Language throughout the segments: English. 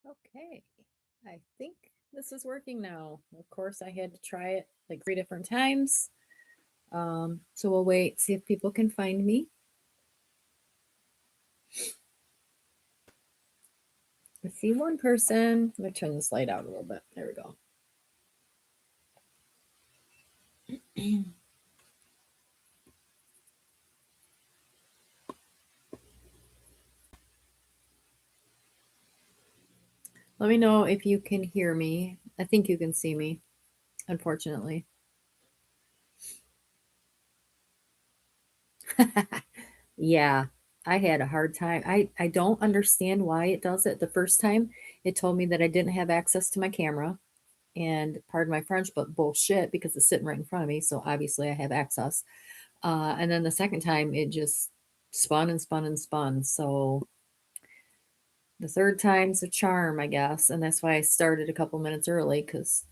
Okay, I think this is working now. Of course, I had to try it like 3 different times. So we'll wait, see if people can find me. I see one person. I'm gonna turn this light out a little bit. There we go. Let me know if you can hear me. I think you can see me, unfortunately. Yeah, I had a hard time. I don't understand why it does it. The first time it told me that I didn't have access to my camera, and pardon my French, but bullshit because it's sitting right in front of me. So obviously I have access. And then the second time it just spun and spun and spun. So the third time's a charm, I guess. And that's why I started a couple minutes early because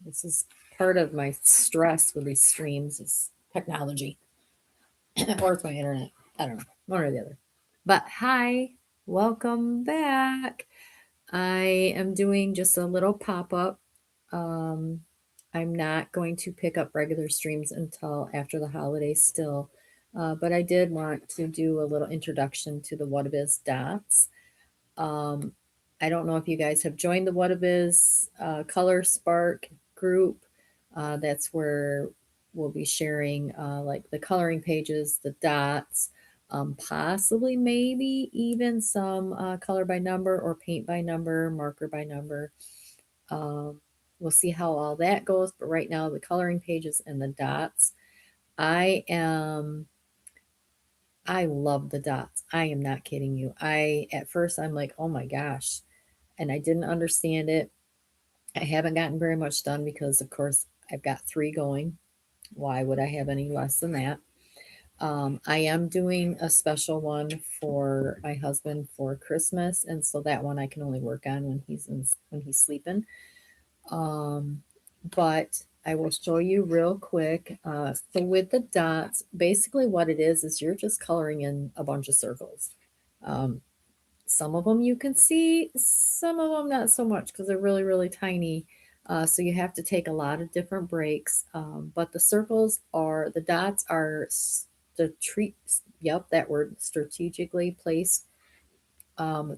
this is part of my stress with these streams is technology or it's my internet. I don't know, one or the other. But hi, welcome back. I am doing just a little pop up. Um, I'm not going to pick up regular streams until after the holidays still. But I did want to do a little introduction to the Wattobizz dots. Um, I don't know if you guys have joined the Wattobizz Color Spark group. That's where we'll be sharing like the coloring pages, the dots, possibly maybe even some color by number or paint by number, marker by number. Um, we'll see how all that goes. But right now, the coloring pages and the dots. I am I love the dots. I am not kidding you. At first I'm like, "Oh my gosh." And I didn't understand it. I haven't gotten very much done because of course I've got 3 going. Why would I have any less than that? I am doing a special one for my husband for Christmas, and so that one I can only work on when he's sleeping. Um, but I will show you real quick. So with the dots, basically what it is you're just coloring in a bunch of circles. Um, some of them you can see, some of them not so much because they're really, really tiny. So you have to take a lot of different breaks. But the dots are yep, that word, strategically placed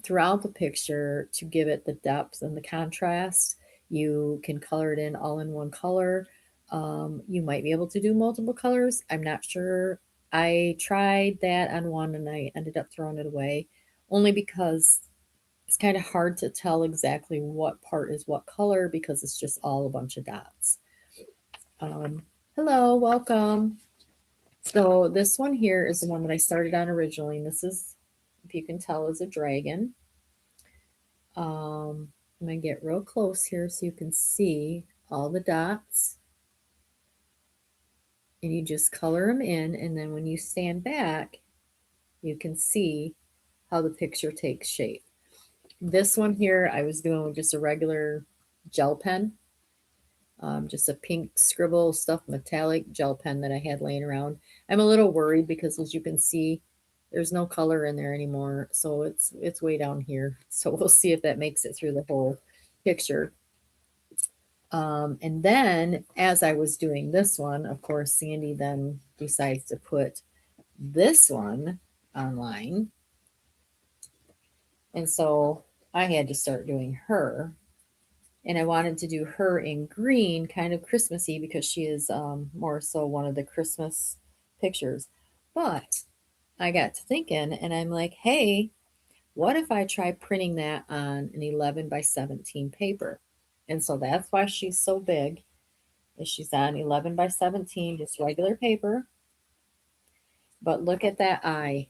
throughout the picture to give it the depth and the contrast. You can color it in all in one color. You might be able to do multiple colors. I'm not sure. I tried that on one and I ended up throwing it away only because it's kind of hard to tell exactly what part is what color because it's just all a bunch of dots. Um, Hello, welcome. So this one here is the one that I started on originally. And this is, if you can tell, is a dragon. I'm going to get real close here so you can see all the dots. And you just color them in. And then when you stand back, you can see how the picture takes shape. This one here, I was doing with just a regular gel pen. Just a pink scribble stuff metallic gel pen that I had laying around. I'm a little worried because as you can see, there's no color in there anymore. So it's way down here. So we'll see if that makes it through the whole picture. And then as I was doing this one, of course, Sandy then decides to put this one online. And so I had to start doing her. And I wanted to do her in green, kind of Christmassy, because she is more so one of the Christmas pictures. But I got to thinking, and I'm like, hey, what if I try printing that on an 11 by 17 paper? And so that's why she's so big. Is she's on 11 by 17, just regular paper. But look at that eye.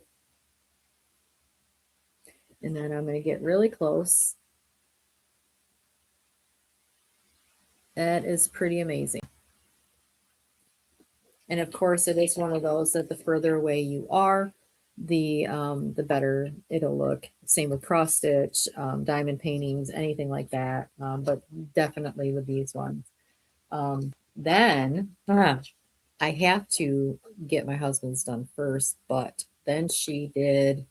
And then I'm going to get really close. That is pretty amazing. And of course, it is one of those that the further away you are, the better it'll look. Same with cross stitch, diamond paintings, anything like that. But definitely with these ones. Then I have to get my husband's done first, but then she did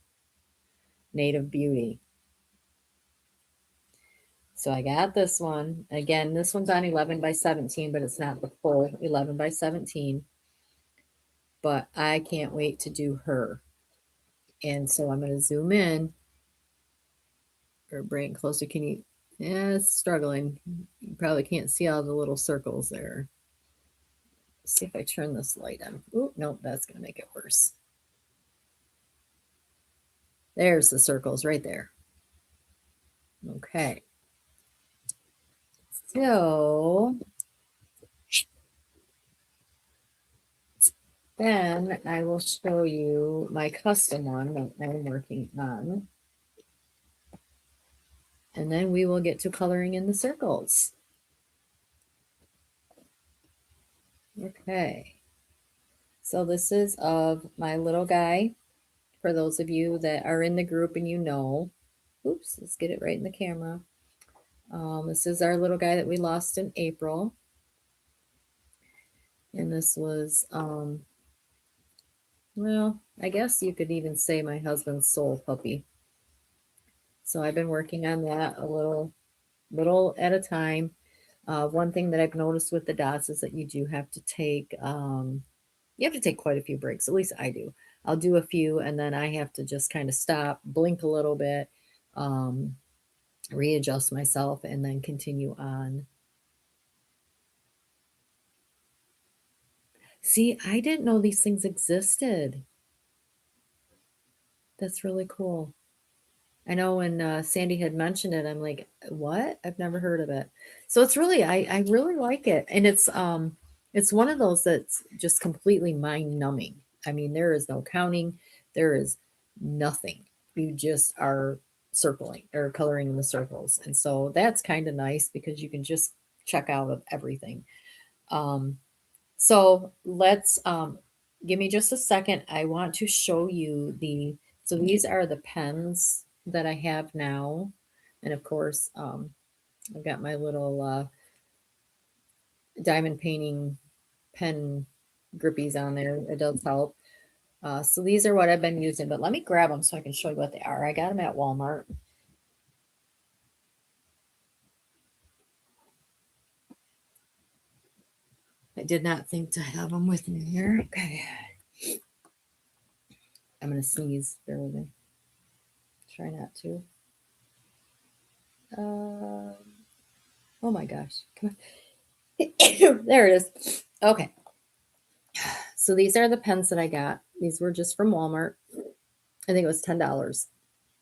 Native Beauty. So I got this one. Again, this one's on 11 by 17, but it's not the full 11 by 17. But I can't wait to do her. And so I'm going to zoom in or bring it closer. Can you? Yeah, it's struggling. You probably can't see all the little circles there. Let's see if I turn this light on. Oh, nope, that's going to make it worse. There's the circles right there. Okay. So then I will show you my custom one that I'm working on. And then we will get to coloring in the circles. Okay. So this is of my little guy. For those of you that are in the group and you know, oops, let's get it right in the camera. This is our little guy that we lost in April. And this was, well, I guess you could even say my husband's soul puppy. So I've been working on that a little at a time. One thing that I've noticed with the dots is that you do have to take, you have to take quite a few breaks. At least I do. I'll do a few and then I have to just kind of stop, blink a little bit, readjust myself, and then continue on. See, I didn't know these things existed. That's really cool. I know when Sandy had mentioned it, I'm like, what? I've never heard of it. So it's really, I really like it, and it's one of those that's just completely mind numbing. I mean, there is no counting, there is nothing. You just are circling or coloring in the circles, and so that's kind of nice because you can just check out of everything. Um, so let's give me just a second. I want to show you so these are the pens that I have now. And of course, I've got my little diamond painting pen grippies on there. It does help. So these are what I've been using, but let me grab them so I can show you what they are. I got them at Walmart. I did not think to have them with me here. Okay. I'm going to sneeze. Bear with me. Try not to. Oh my gosh. Come on. There it is. Okay. So these are the pens that I got. These were just from Walmart. I think it was $10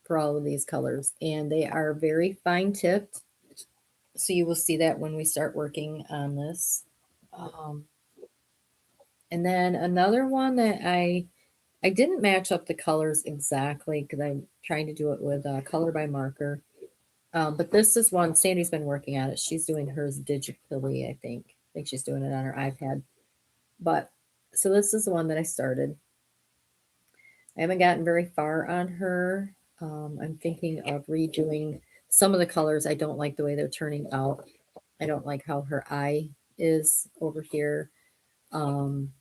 for all of these colors. And they are very fine tipped. So you will see that when we start working on this. Um, and then another one that I didn't match up the colors exactly because I'm trying to do it with color by marker. But this is one Sandy's been working on it. She's doing hers digitally, I think. I think she's doing it on her iPad. But so this is the one that I started. I haven't gotten very far on her. I'm thinking of redoing some of the colors. I don't like the way they're turning out. I don't like how her eye is over here. Um,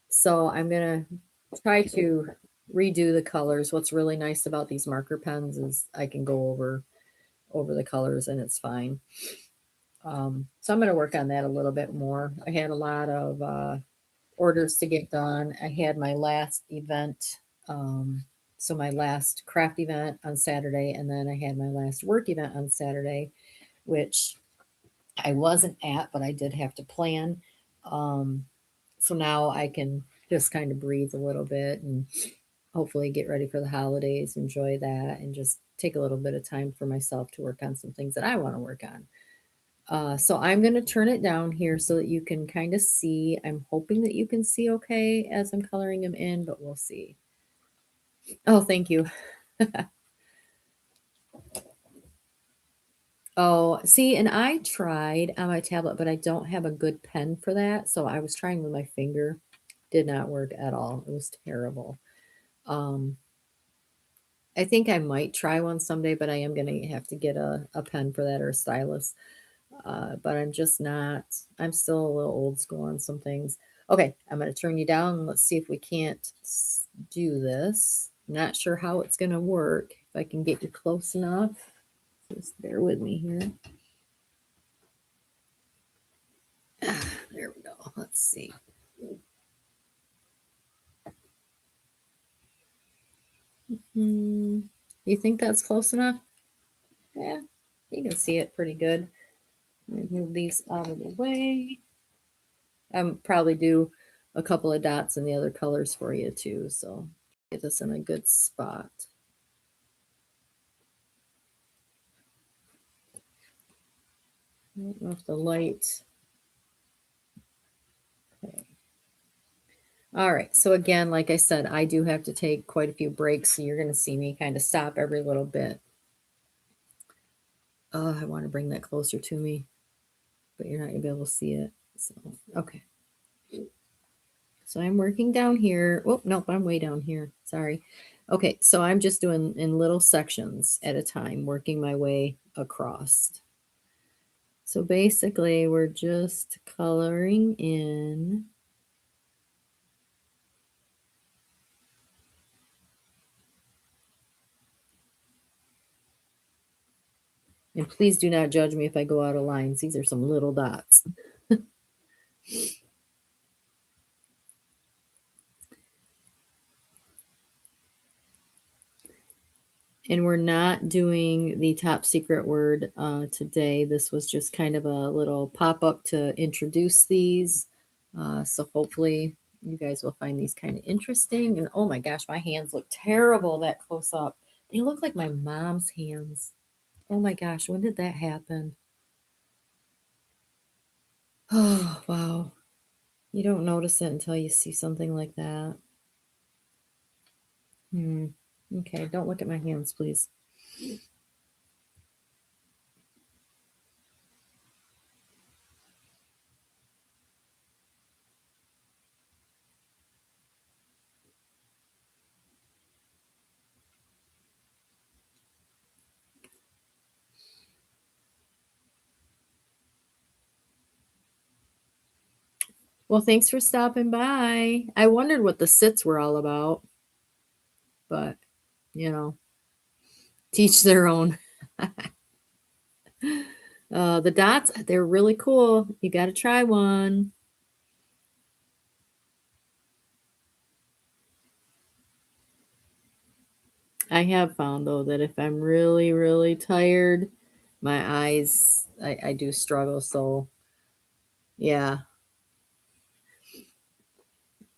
so I'm going to try to redo the colors. What's really nice about these marker pens is I can go over the colors and it's fine. So I'm going to work on that a little bit more. I had a lot of orders to get done. I had my last event, so my last craft event on Saturday, and then I had my last work event on Saturday, which I wasn't at, but I did have to plan. Um, so now I can just kind of breathe a little bit and hopefully get ready for the holidays, enjoy that, and just take a little bit of time for myself to work on some things that I want to work on. So I'm going to turn it down here so that you can kind of see. I'm hoping that you can see okay as I'm coloring them in, but we'll see. Oh, thank you. Oh, see, and I tried on my tablet, but I don't have a good pen for that. So I was trying with my finger. Did not work at all. It was terrible. Um, I think I might try one someday, but I am going to have to get a pen for that or a stylus. But I'm just not, I'm still a little old school on some things. Okay, I'm going to turn you down. Let's see if we can't do this. Not sure how it's going to work. If I can get you close enough. Just bear with me here. There we go. Let's see. You think that's close enough? Yeah, you can see it pretty good. Move these out of the way. Probably do a couple of dots in the other colors for you too, so get us in a good spot. I don't know if the light. Okay. All right. So again, like I said, I do have to take quite a few breaks, so you're going to see me kind of stop every little bit. Oh, I want to bring that closer to me, but you're not going to be able to see it. So, okay. So I'm working down here. Oh, nope, I'm way down here. Sorry. Okay, so I'm just doing in little sections at a time, working my way across. So basically, we're just coloring in. And please do not judge me if I go out of lines. These are some little dots. And we're not doing the top secret word today. This was just kind of a little pop-up to introduce these. So hopefully you guys will find these kind of interesting. And oh my gosh, my hands look terrible that close up. They look like my mom's hands. Oh my gosh, when did that happen? Oh, wow. You don't notice it until you see something like that. Okay, don't look at my hands, please. Well, thanks for stopping by. I wondered what the sits were all about, but you know, teach their own. The dots, they're really cool. You got to try one. I have found though that if I'm really, really tired, my eyes, I do struggle. So, yeah,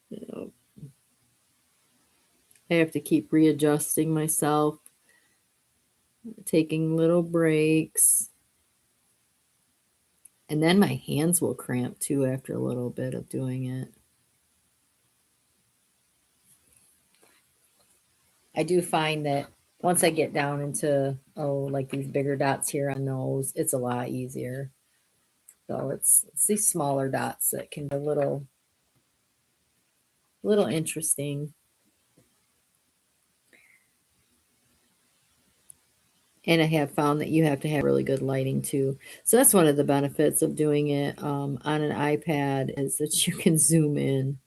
you know, I have to keep readjusting myself, taking little breaks. And then my hands will cramp too after a little bit of doing it. I do find that once I get down into, oh, like these bigger dots here on those, it's a lot easier. So it's these smaller dots that can be a little interesting. And I have found that you have to have really good lighting too. So that's one of the benefits of doing it on an iPad is that you can zoom in.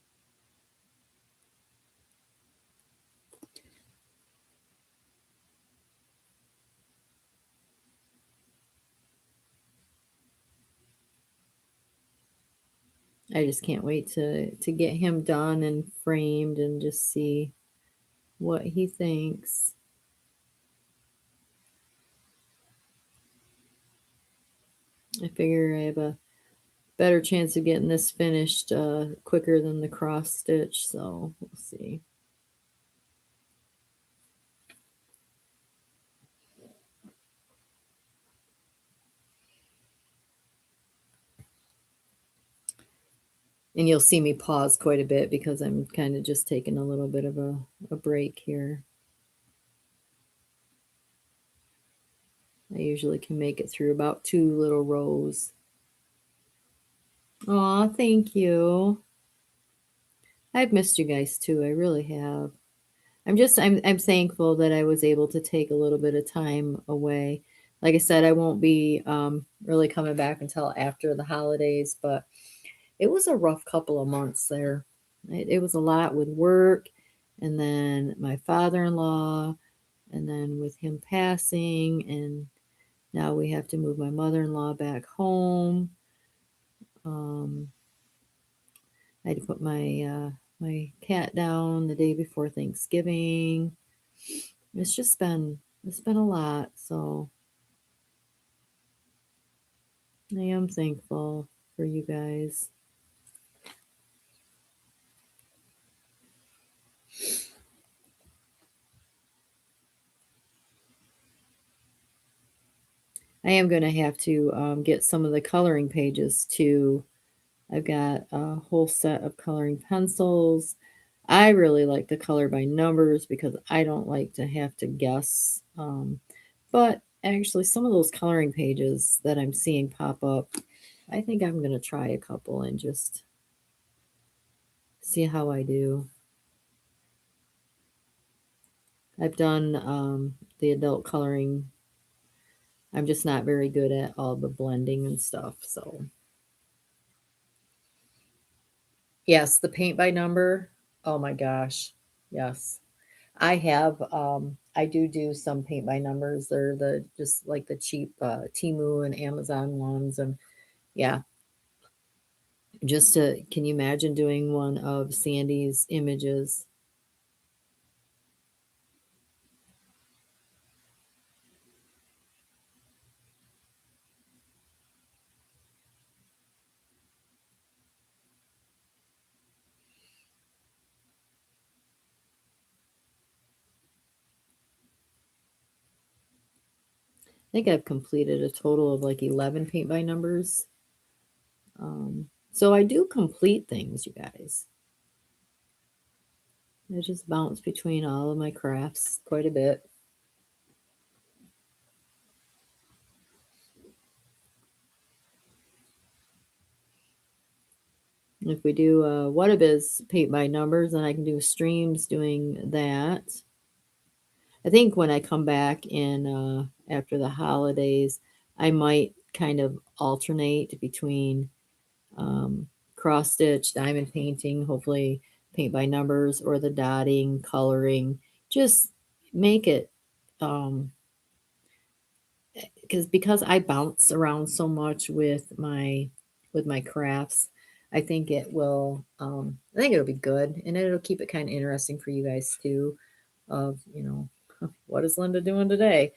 I just can't wait to get him done and framed and just see what he thinks. I figure I have a better chance of getting this finished quicker than the cross stitch, so we'll see. And you'll see me pause quite a bit because I'm kind of just taking a little bit of a break here. I usually can make it through about 2 little rows. Aw, thank you. I've missed you guys too. I really have. I'm thankful that I was able to take a little bit of time away. Like I said, I won't be really coming back until after the holidays, but it was a rough couple of months there. It was a lot with work, and then my father-in-law, and then with him passing, and Now we have to move my mother-in-law back home. Um, I had to put my cat down the day before Thanksgiving. It's been a lot, so I am thankful for you guys. I am going to have to get some of the coloring pages too. I've got a whole set of coloring pencils. I really like the color by numbers because I don't like to have to guess. But actually, some of those coloring pages that I'm seeing pop up, I think I'm going to try a couple and just see how I do. I've done the adult coloring. I'm just not very good at all the blending and stuff. So, yes, the paint by number. Oh my gosh. Yes. I do some paint by numbers. They're the just like the cheap Temu and Amazon ones. And yeah, can you imagine doing one of Sandy's images? I think I've completed a total of like 11 paint by numbers. So I do complete things, you guys. I just bounce between all of my crafts quite a bit. If we do Wattobizz paint by numbers, then I can do streams doing that. I think when I come back in after the holidays, I might kind of alternate between um, cross stitch, diamond painting, hopefully paint by numbers, or the dotting, coloring. Just make it because I bounce around so much with my crafts. I think it will. I think it'll be good, and it'll keep it kind of interesting for you guys too. Of what is Linda doing today?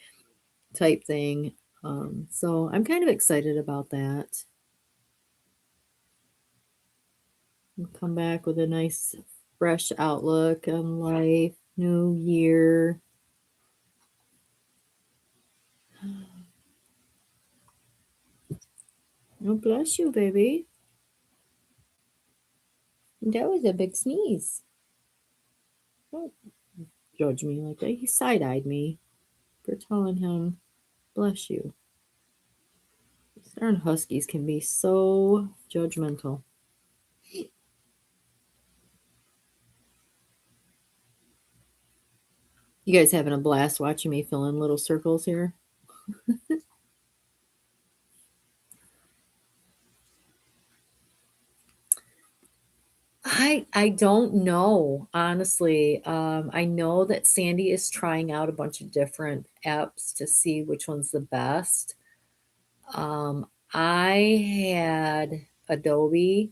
Type thing. So I'm kind of excited about that. We'll come back with a nice fresh outlook on life, new year. Oh, bless you, baby. That was a big sneeze. Don't judge me like that. He side eyed me for telling him, bless you. Darn huskies can be so judgmental. You guys having a blast watching me fill in little circles here? I don't know, honestly. I know that Sandy is trying out a bunch of different apps to see which one's the best. Um, I had Adobe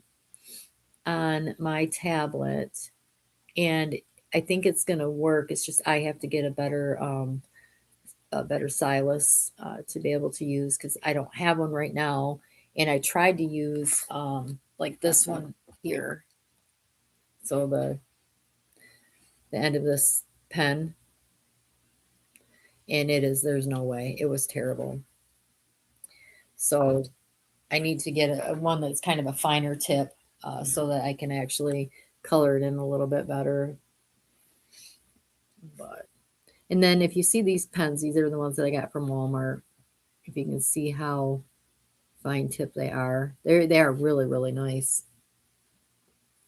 on my tablet, and I think it's gonna work. It's just I have to get a better stylus to be able to use because I don't have one right now. And I tried to use like this one here, so the end of this pen, and there's no way. It was terrible. So I need to get a one that's kind of a finer tip so that I can actually color it in a little bit better. But and then if you see these pens, these are the ones that I got from Walmart. If you can see how fine tip they are, they are really nice.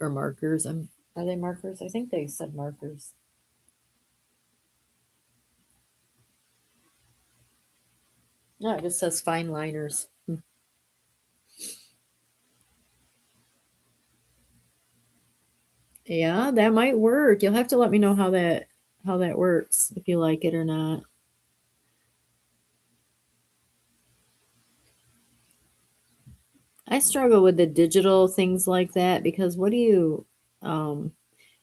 Or markers. Are they markers? I think they said markers. No, it just says fine liners. Yeah, that might work. You'll have to let me know how that works if you like it or not. I struggle with the digital things like that because what do you, at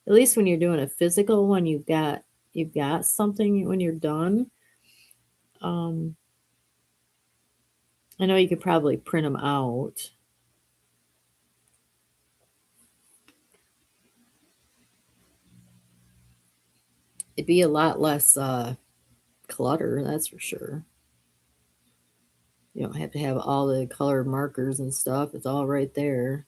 least when you're doing a physical one, you've got something when you're done. Um, I know you could probably print them out. It'd be a lot less clutter, that's for sure. You don't have to have all the color markers and stuff. It's all right there.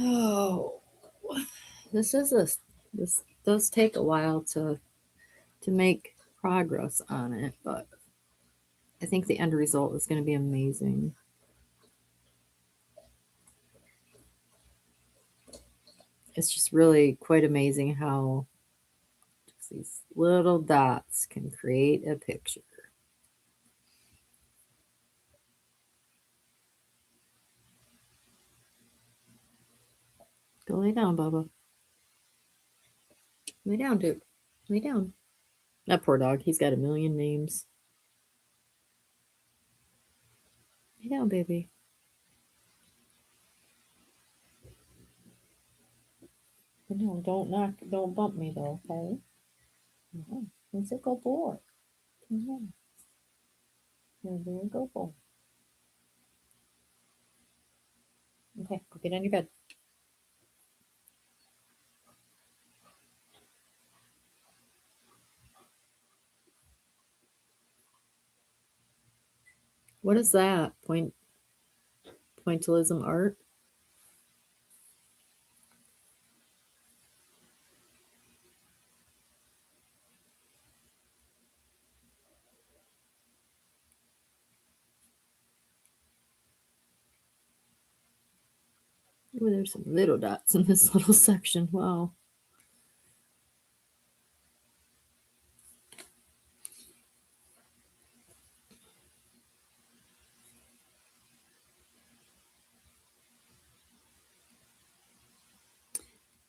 Oh, this is a this does take a while to make progress on it, but I think the end result is going to be amazing. It's just really quite amazing how just these little dots can create a picture. Go lay down, Bubba. Lay down, dude. Lay down. That poor dog. He's got a million names. Lay down, baby. No, don't knock. Don't bump me though, okay? No, he's a good boy. No, you're a very good boy. Okay, go get on your bed. What is that? Pointillism art? Oh, there's some little dots in this little section. Wow.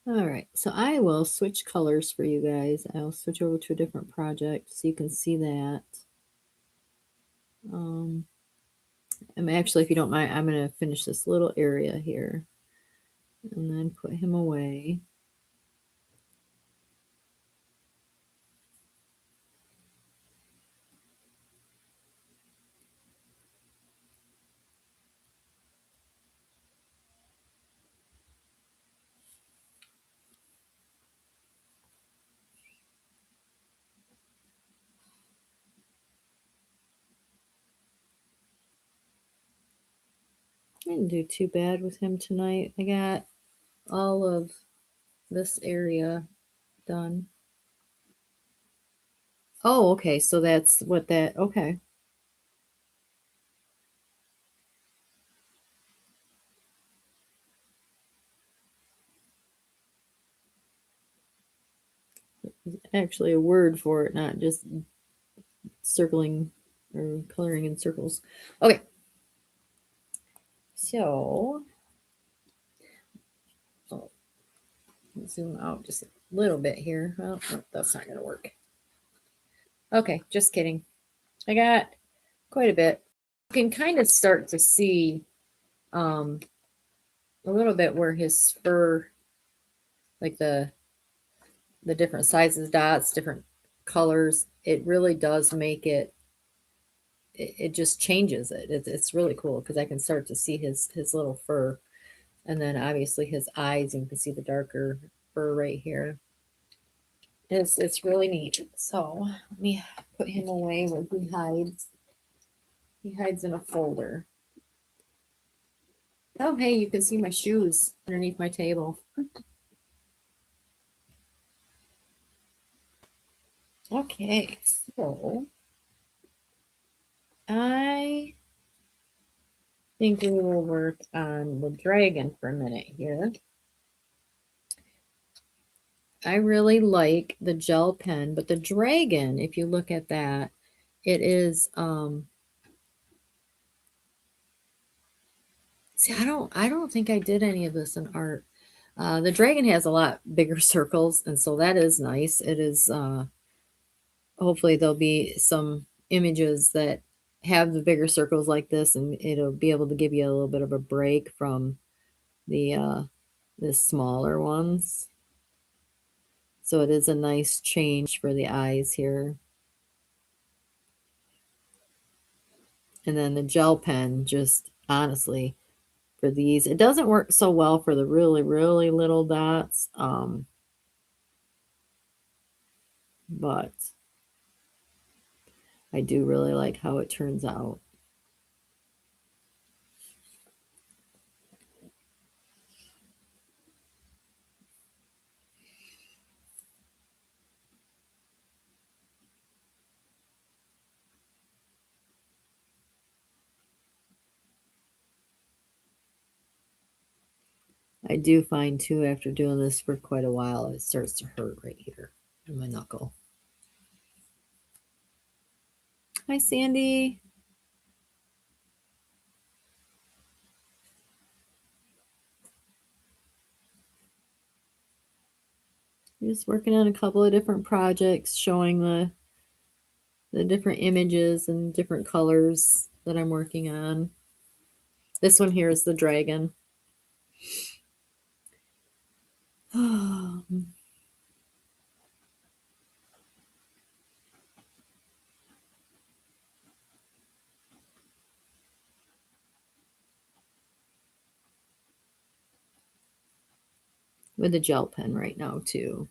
All right, so I will switch colors for you guys. I'll switch over to a different project so you can see that. Um, I'm actually, if you don't mind, I'm going to finish this little area here and then put him away. I didn't do too bad with him tonight. I got all of this area done. Oh, okay. So that's what that, okay. Actually, a word for it, not just circling or coloring in circles. Okay. So, oh, zoom out just a little bit here. Well, no, that's not going to work. Okay, just kidding. I got quite a bit. You can kind of start to see um, a little bit where his fur, like the different sizes, dots, different colors, it really does make it. It just changes it. It's really cool because I can start to see his little fur, and then obviously his eyes. And you can see the darker fur right here. It's really neat. So let me put him away where he hides. He hides in a folder. Oh, hey, you can see my shoes underneath my table. Okay, so I think we will work on the dragon for a minute here. I really like the gel pen, but the dragon, if you look at that, it is see, I don't think I did any of this in art. The dragon has a lot bigger circles, and so that is nice. It is hopefully there'll be some images that have the bigger circles like this, and it'll be able to give you a little bit of a break from the smaller ones. So it is a nice change for the eyes here. And then the gel pen, just honestly, for these, it doesn't work so well for the really, really little dots. But I do really like how it turns out. I do find too, after doing this for quite a while, it starts to hurt right here in my knuckle. Hi, Sandy. Just working on a couple of different projects showing the different images and different colors that I'm working on. This one here is the dragon. With a gel pen right now too.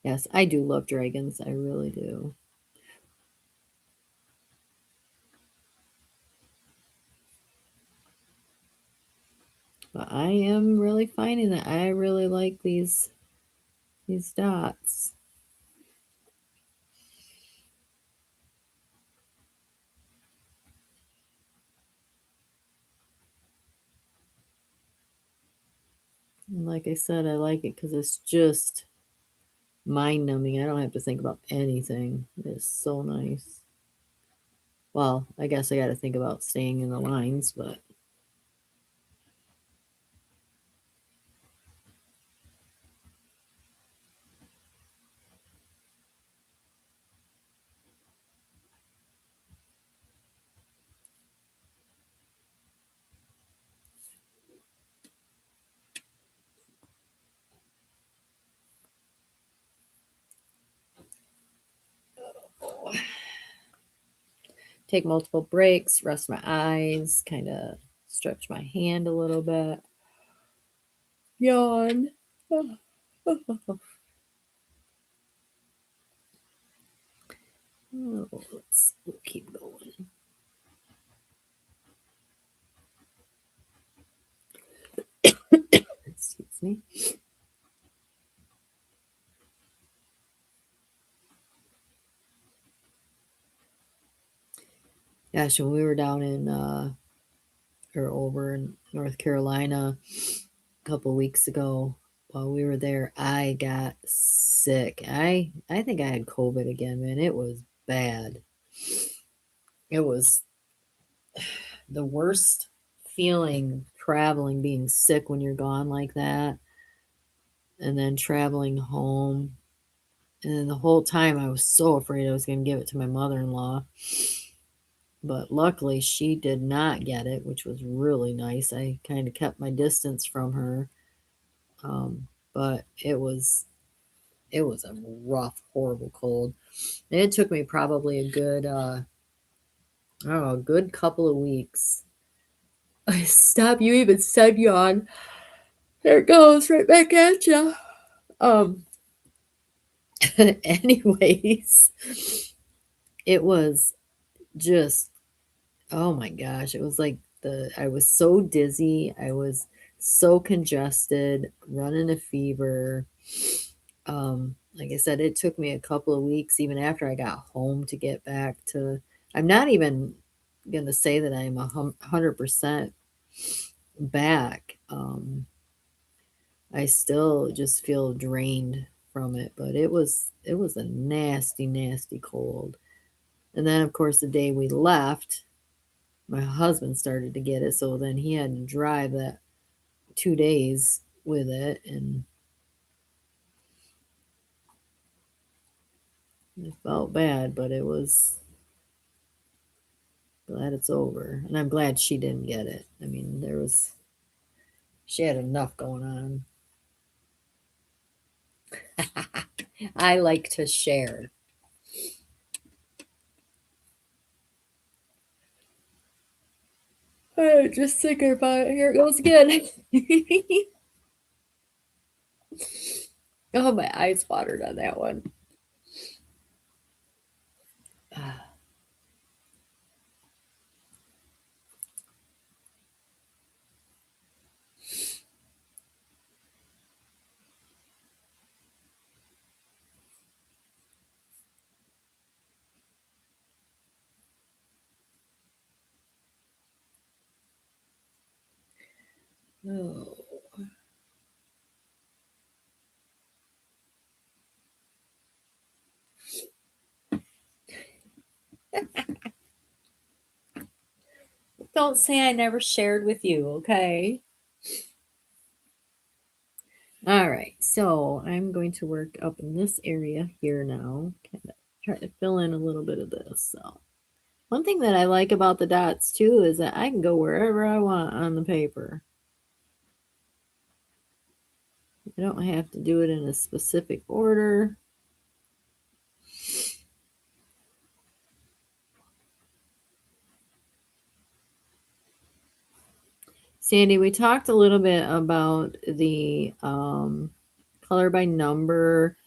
Yes, I do love dragons. I really do. But I am really finding that I really like these dots. And like I said, I like it because it's just mind numbing. I don't have to think about anything. It's so nice. Well, I guess I got to think about staying in the lines, but take multiple breaks, rest my eyes, kind of stretch my hand a little bit, yawn. Oh, we'll keep going. Excuse me. Gosh, when we were down in or over in North Carolina a couple weeks ago, while we were there, I got sick. I think I had COVID again, man. It was bad. It was the worst feeling traveling, being sick when you're gone like that, and then traveling home. And then the whole time I was so afraid I was going to give it to my mother in law. But luckily, she did not get it, which was really nice. I kind of kept my distance from her. Um, but it was a rough, horrible cold. And it took me probably a good I don't know, a good couple of weeks. Stop! You even said yawn. There it goes, right back at you. Um. Anyways, it was just oh my gosh, it was like I was so dizzy, I was so congested, running a fever. Like I said, it took me a couple of weeks even after I got home to get back to. I'm not even gonna say that I'm 100% back. I still just feel drained from it, but it was a nasty, nasty cold. And then of course the day we left, my husband started to get it, so then he had to drive that 2 days with it, and it felt bad, but it was glad it's over. And I'm glad she didn't get it. I mean, she had enough going on. I like to share. Just thinking about it. Here it goes again. Oh, my eyes watered on that one. Oh. Don't say I never shared with you, okay? All right, so I'm going to work up in this area here now. Kind of try to fill in a little bit of this. So one thing that I like about the dots too is that I can go wherever I want on the paper. I don't have to do it in a specific order. Sandy, we talked a little bit about the color by number,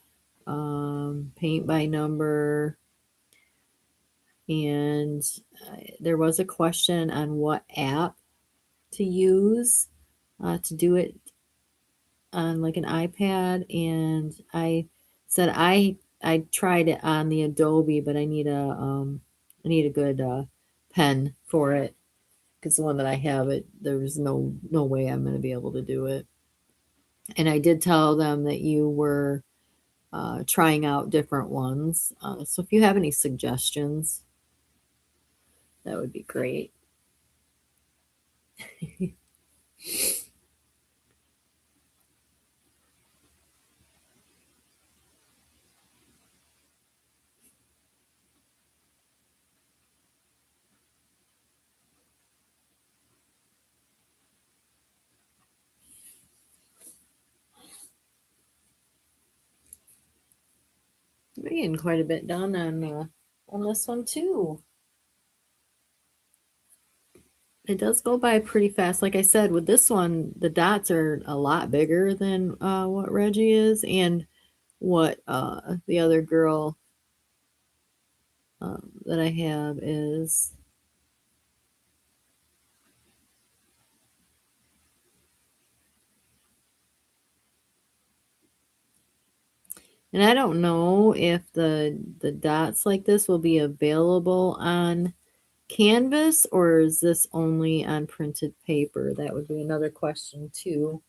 paint by number, and there was a question on what app to use to do it on like an iPad, and I said I tried it on the Adobe, but I need a good pen for it because the one that I have there's no way I'm going to be able to do it. And I did tell them that you were trying out different ones. So if you have any suggestions, that would be great. We're getting quite a bit done on this one too. It does go by pretty fast. Like I said, with this one, the dots are a lot bigger than what Reggie is and what the other girl that I have is. And I don't know if the dots like this will be available on Canvas or is this only on printed paper? That would be another question too.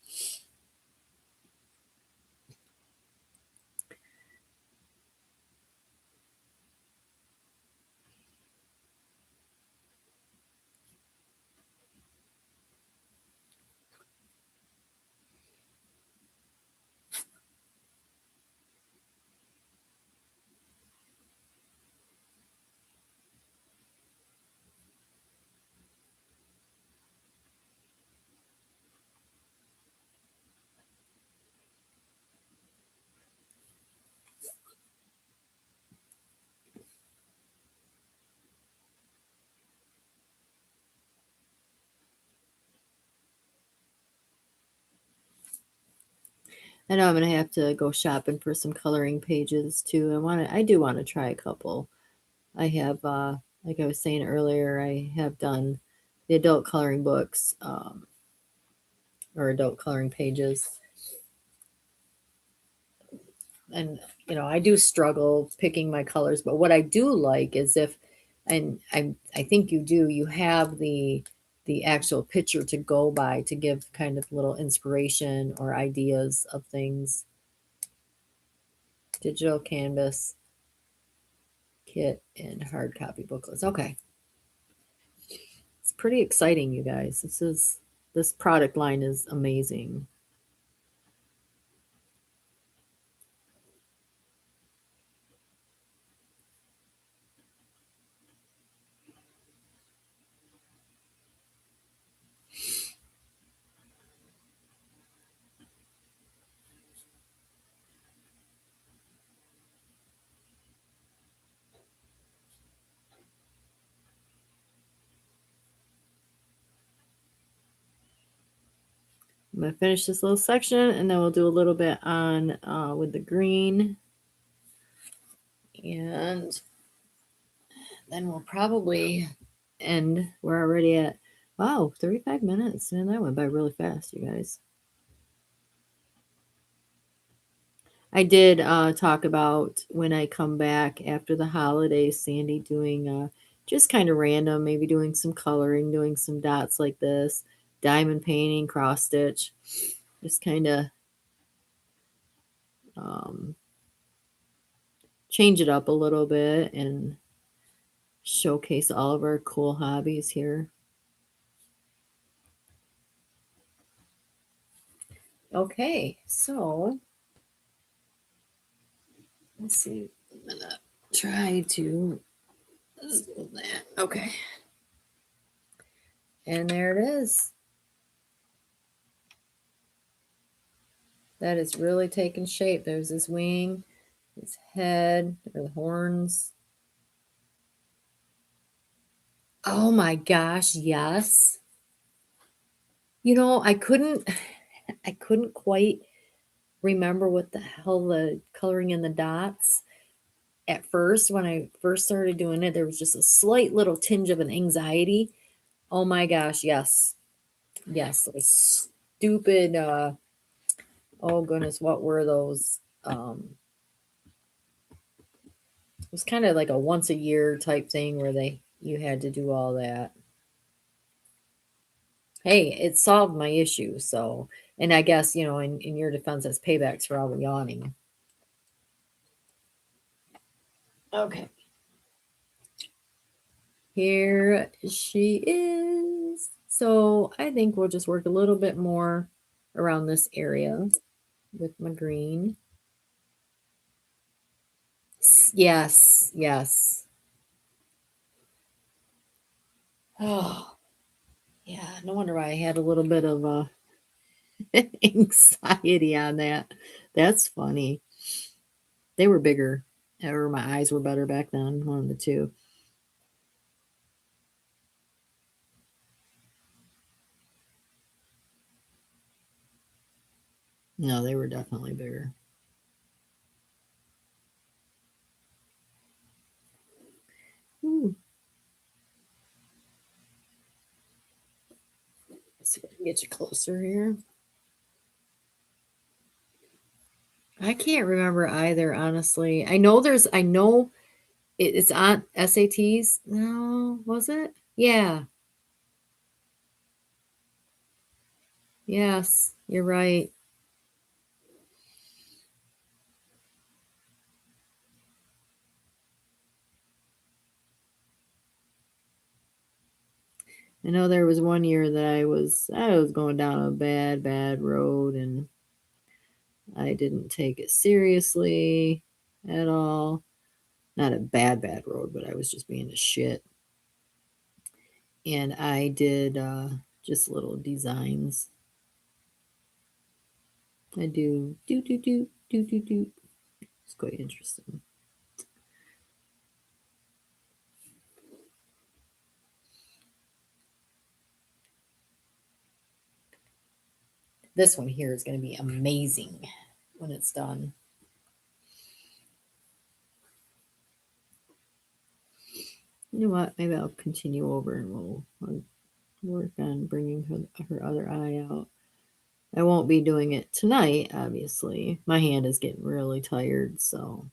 I know I'm gonna have to go shopping for some coloring pages too. I do want to try a couple. I have like I was saying earlier, I have done the adult coloring books or adult coloring pages. And I do struggle picking my colors, but what I do like is if and I think you do, you have the the actual picture to go by to give kind of little inspiration or ideas of things. Digital canvas kit and hard copy booklets. Okay. It's pretty exciting, you guys. This product line is amazing. I'm going to finish this little section and then we'll do a little bit on with the green. And then we'll probably end. We're already at, wow, 35 minutes. Man, that went by really fast, you guys. I did talk about when I come back after the holidays, Sandy doing just kind of random, maybe doing some coloring, doing some dots like this, diamond painting, cross stitch, just kind of um, change it up a little bit and showcase all of our cool hobbies here. Okay, so let's see. I'm gonna try to that. Okay, and there it is. That is really taking shape. There's his wing, his head, or the horns. Oh my gosh, yes. You know, I couldn't quite remember what the hell the coloring in the dots at first. When I first started doing it, there was just a slight little tinge of an anxiety. Oh my gosh, yes. Yes, those stupid oh goodness, what were those? It was kind of like a once a year type thing where you had to do all that. Hey, it solved my issue, so and I guess, you know, in your defense, that's paybacks for all the yawning. Okay. Here she is. So I think we'll just work a little bit more around this area with my green. Yes, yes. Oh, yeah. No wonder why I had a little bit of anxiety on that. That's funny. They were bigger, or my eyes were better back then. One of the two. No, they were definitely bigger. Ooh. Let's see if I can get you closer here. I can't remember either, honestly. I know it's on SATs. No, was it? Yeah. Yes, you're right. I know there was one year that I was going down a bad road and I didn't take it seriously at all. Not a bad road, but I was just being a shit. And I did just little designs. I do. It's quite interesting. This one here is going to be amazing when it's done. You know what? Maybe I'll continue over and we'll work on bringing her other eye out. I won't be doing it tonight, obviously. My hand is getting really tired, so.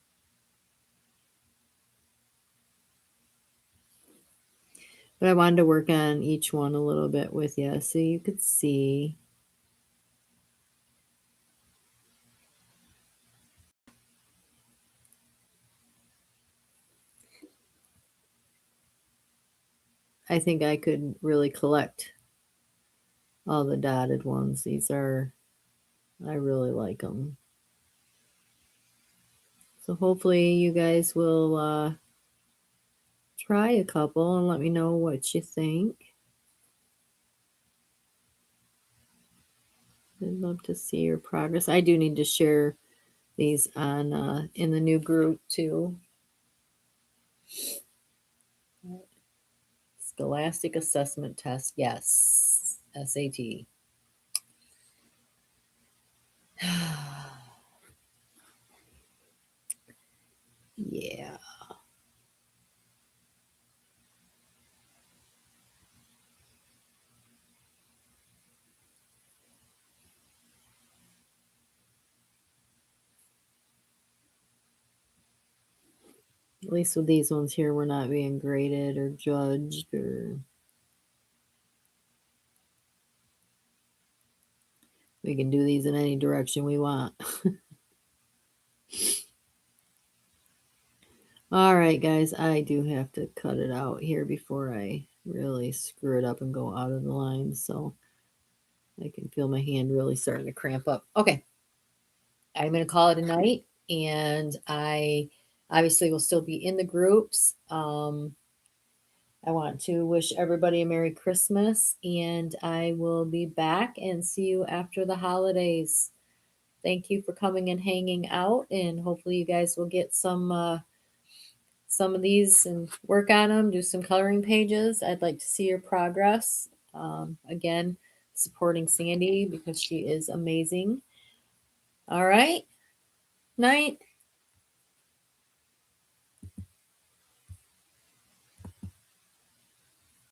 But I wanted to work on each one a little bit with you so you could see. I think I could really collect all the dotted ones. I really like them. So hopefully you guys will try a couple and let me know what you think. I'd love to see your progress. I do need to share these on in the new group too. Scholastic Assessment Test. Yes. SAT. Yeah. At least with these ones here, we're not being graded or judged or we can do these in any direction we want. All right, guys, I do have to cut it out here before I really screw it up and go out of the line. So I can feel my hand really starting to cramp up. Okay, I'm going to call it a night, and I obviously will still be in the groups. I want to wish everybody a Merry Christmas, and I will be back and see you after the holidays. Thank you for coming and hanging out, and hopefully you guys will get some of these and work on them, do some coloring pages. I'd like to see your progress. Again, supporting Sandy because she is amazing. All right. Night.